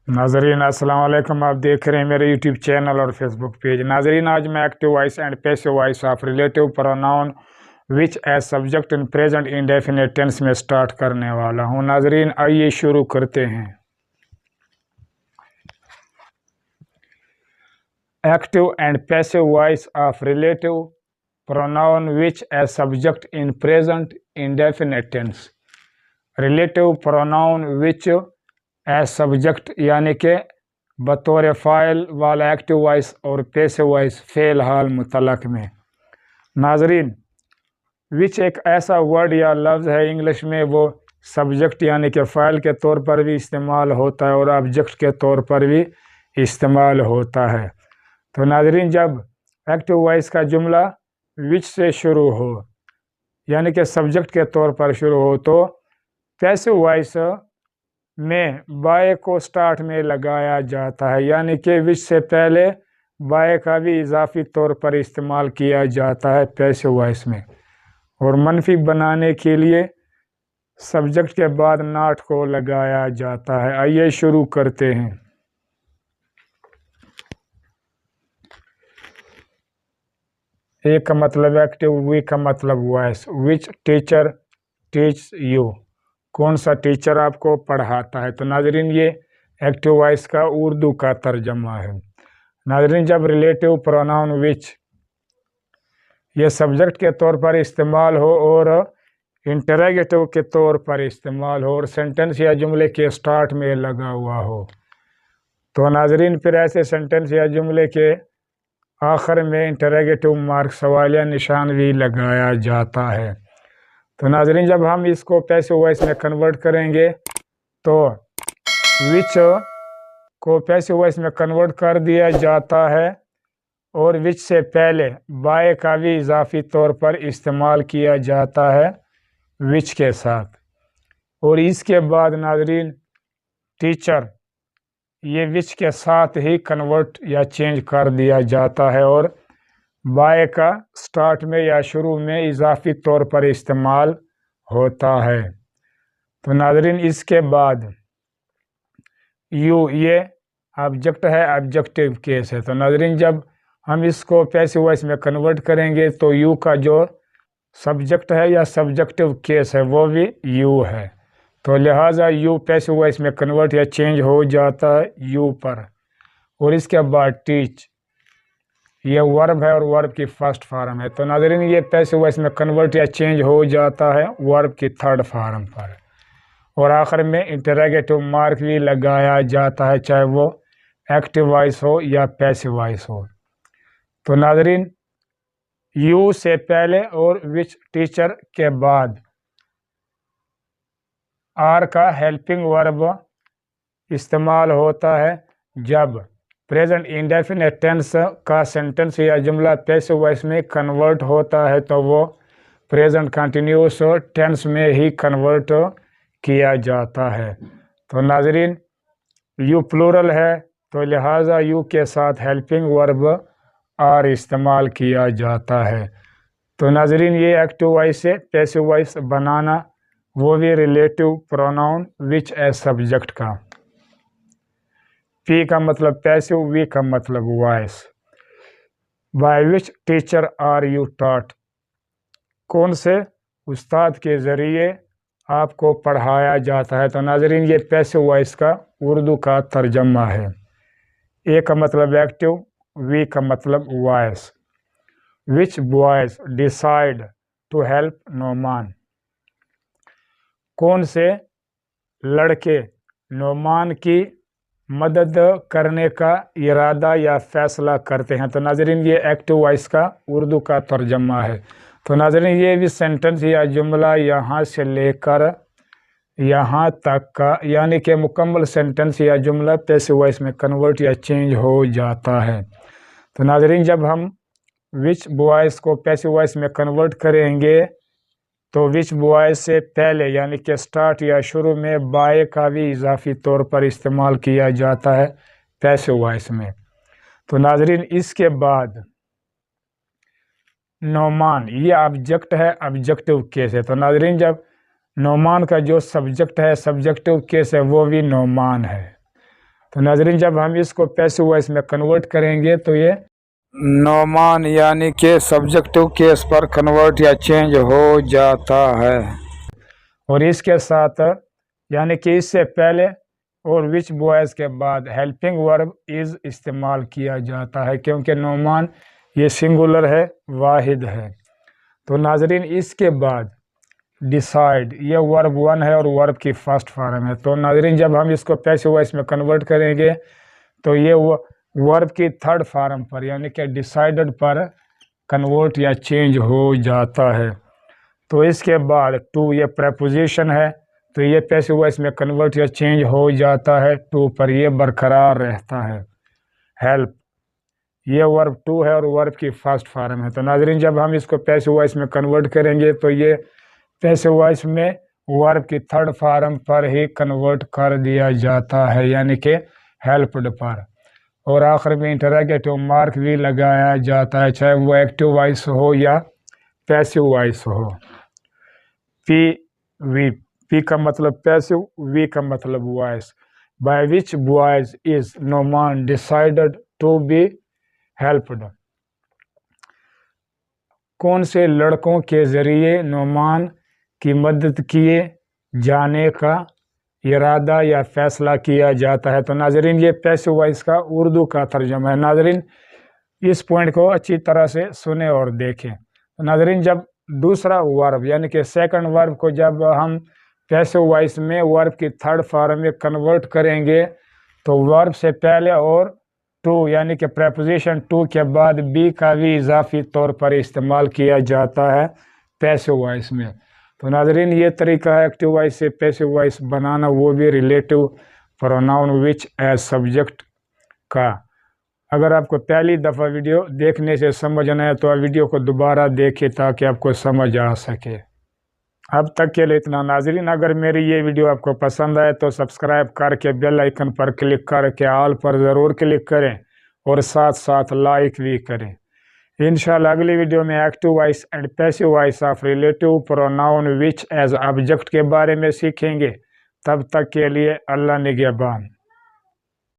नाजरीन अस्सलाम वालेकुम। आप देख रहे हैं मेरे यूट्यूब चैनल और फेसबुक पेज। नाजरीन, आज मैं active voice and passive voice of relative pronoun which as subject in present indefinite tense में स्टार्ट करने वाला हूं। नाजरीन, आइए शुरू करते हैं। Active and passive voice of relative pronoun which as subject in present indefinite tense. Relative pronoun which as subject यानी कि बतौर फ़ाइल वाला एक्टिव वॉइस और पैसिव वॉइस फ़ेल हाल मुतलक में। नाजरीन, विच एक ऐसा वर्ड या लफ्ज़ है इंग्लिश में वो सब्जेक्ट यानी कि फ़ाइल के तौर पर भी इस्तेमाल होता है और ऑब्जेक्ट के तौर पर भी इस्तेमाल होता है। तो नाजरीन, जब एक्टिव वॉइस का जुमला विच से शुरू हो यानी कि सब्जेक्ट के तौर पर शुरू हो, तो पैसिव वॉइस में बाय को स्टार्ट में लगाया जाता है, यानी कि विच से पहले बाय का भी इजाफी तौर पर इस्तेमाल किया जाता है पैसिव वॉइस में। और मनफी बनाने के लिए सब्जेक्ट के बाद नॉट को लगाया जाता है। आइए शुरू करते हैं। ए का मतलब एक्टिव, वी का मतलब voice. Which teacher teach you, कौन सा टीचर आपको पढ़ाता है। तो नाजरीन, ये एक्टिव वॉइस का उर्दू का तर्जमा है। नाजरीन, जब रिलेटिव प्रोनाउन विच ये सब्जेक्ट के तौर पर इस्तेमाल हो और इंटरोगेटिव के तौर पर इस्तेमाल हो और सेंटेंस या जुमले के स्टार्ट में लगा हुआ हो, तो नाजरीन फिर ऐसे सेंटेंस या जुमले के आखिर में इंटरोगेटिव मार्क सवालिया निशान भी लगाया जाता है। तो नाजरीन, जब हम इसको पैसिव वॉइस में कन्वर्ट करेंगे तो विच को पैसिव वॉइस में कन्वर्ट कर दिया जाता है और विच से पहले बाय का भी इजाफी तौर पर इस्तेमाल किया जाता है विच के साथ। और इसके बाद नाजरीन टीचर ये विच के साथ ही कन्वर्ट या चेंज कर दिया जाता है और बाय का स्टार्ट में या शुरू में इजाफी तौर पर इस्तेमाल होता है। तो नाजरीन, इसके बाद यू ये ऑब्जेक्ट है, ऑब्जेक्टिव केस है। तो नाजरीन, जब हम इसको पैसिव वॉइस में कन्वर्ट करेंगे तो यू का जो सब्जेक्ट है या सब्जेक्टिव केस है वो भी यू है। तो लिहाजा यू पैसिव वॉइस में कन्वर्ट या चेंज हो जाता है यू पर। और इसके बाद टीच ये वर्ब है और वर्ब की फर्स्ट फॉर्म है। तो नाजरीन, ये पैसिव वॉइस में कन्वर्ट या चेंज हो जाता है वर्ब की थर्ड फॉर्म पर। और आखिर में इंटरोगेटिव मार्क भी लगाया जाता है, चाहे वो एक्टिव वॉइस हो या पैसिव वॉइस हो। तो नाजरीन, यू से पहले और विच टीचर के बाद आर का हेल्पिंग वर्ब इस्तेमाल होता है जब प्रेजेंट इंडेफिनिट टेंस का सेंटेंस या जुमला पैसिव वॉइस में कन्वर्ट होता है तो वो प्रेजेंट कंटिन्यूस टेंस में ही कन्वर्ट किया जाता है। तो नाजरीन, यू प्लूरल है तो लिहाजा यू के साथ हेल्पिंग वर्ब आर इस्तेमाल किया जाता है। तो नाजरीन, ये एक्टिव वॉइस से पैसिव वॉइस बनाना, वो भी relative pronoun which as subject का। पी का मतलब पैसिव, वी का मतलब voice. By which teacher are you taught, कौन से उस्ताद के ज़रिए आपको पढ़ाया जाता है। तो नाजरीन, ये पैसिव वॉइस का उर्दू का तर्जमा है। ए का मतलब एक्टिव, वी का मतलब voice. Which boys decide to help Noman, कौन से लड़के नोमान की मदद करने का इरादा या फैसला करते हैं। तो नाजरीन, ये एक्टिव वॉइस का उर्दू का तर्जमा है। तो नाजरीन, ये भी सेंटेंस या जुमला यहाँ से लेकर यहाँ तक का यानी कि मुकम्मल सेंटेंस या जुमला पैसिव वॉइस में कन्वर्ट या चेंज हो जाता है। तो नाजरीन, जब हम विच वॉइस को पैसिव वॉइस में कन्वर्ट करेंगे तो विच वॉइस से पहले यानी कि स्टार्ट या शुरू में बाय का भी इजाफी तौर पर इस्तेमाल किया जाता है पैसिव वॉइस में। तो नाजरीन, इसके बाद नोमान ये ऑब्जेक्ट है, ऑब्जेक्टिव केस है। तो नाजरीन, जब नोमान का जो सब्जेक्ट है सब्जेक्टिव केस है वो भी नोमान है। تو ناظرین جب ہم اس کو پیسو وائس میں کنورٹ کریں گے تو یہ نعمان یعنی کہ سبجیکٹو کیس پر کنورٹ یا چینج ہو جاتا ہے، اور اس کے ساتھ یعنی کہ اس سے پہلے اور وچ بوائز کے بعد ہیلپنگ ورب از استعمال کیا جاتا ہے، کیونکہ نعمان یہ سنگولر ہے، واحد ہے۔ تو ناظرین اس کے بعد ڈیسائیڈ یہ ورب 1 ہے اور ورب کی فرسٹ فارم ہے۔ تو ناظرین جب ہم اس کو پیسو وائس میں کنورٹ کریں گے تو یہ ورب کی تھرڈ فارم پر یعنی کہ ڈیسائیڈڈ پر کنورٹ یا چینج ہو جاتا ہے۔ تو اس کے بعد ٹو یہ پریپوزیشن ہے، تو یہ پیسو وائس میں کنورٹ یا چینج ہو جاتا ہے، ٹو پر یہ برقرار رہتا ہے۔ ہیلپ یہ ورب 2 ہے اور ورب کی فرسٹ فارم ہے۔ تو ناظرین جب ہم اس کو پیسو وائس میں کنورٹ کریں گے تو یہ پیسو وائس میں ورب کی تھرڈ فارم پر ہی کنورٹ کر دیا جاتا ہے یعنی کہ ہیلپڈ پر، اور آخر میں انٹراگیٹو مارک بھی لگایا جاتا ہے، چاہے وہ ایکٹیو وائس ہو یا پیسو وائس ہو۔ پی وی، پی کا مطلب پیسو، وی کا مطلب voice. By which boys is Noman decided to be helped, کون سے لڑکوں کے ذریعے نعمان کی مدد کیے جانے کا ارادہ یا فیصلہ کیا جاتا ہے۔ تو ناظرین یہ پیسو وائس کا اردو کا ترجمہ ہے۔ ناظرین اس پوائنٹ کو اچھی طرح سے سنیں اور دیکھیں۔ ناظرین جب دوسرا ورب یعنی کہ سیکنڈ ورب کو جب ہم پیسو وائس میں ورب کی تھرڈ فارم میں کنورٹ کریں گے تو ورب سے پہلے اور ٹو یعنی کہ پریپوزیشن ٹو کے بعد بی کا بھی اضافی طور پر استعمال کیا جاتا ہے پیسو وائس میں۔ تو ناظرین یہ طریقہ ہے ایکٹیو وائس سے پیسو وائس بنانا، وہ بھی relative pronoun which as subject کا۔ اگر آپ کو پہلی دفعہ ویڈیو دیکھنے سے سمجھ نہ آئے تو ویڈیو کو دوبارہ دیکھیں تاکہ آپ کو سمجھ آ سکے۔ اب تک کے لیے اتنا ناظرین، اگر میری یہ ویڈیو آپ کو پسند آئے تو سبسکرائب کر کے بیل آئیکن پر کلک کر کے آل پر ضرور کلک کریں اور ساتھ ساتھ لائک بھی کریں۔ انشاءاللہ اگلی ویڈیو میں active voice and passive voice of relative pronoun which as object کے بارے میں سیکھیں گے۔ تب تک کے لیے اللہ نگہبان۔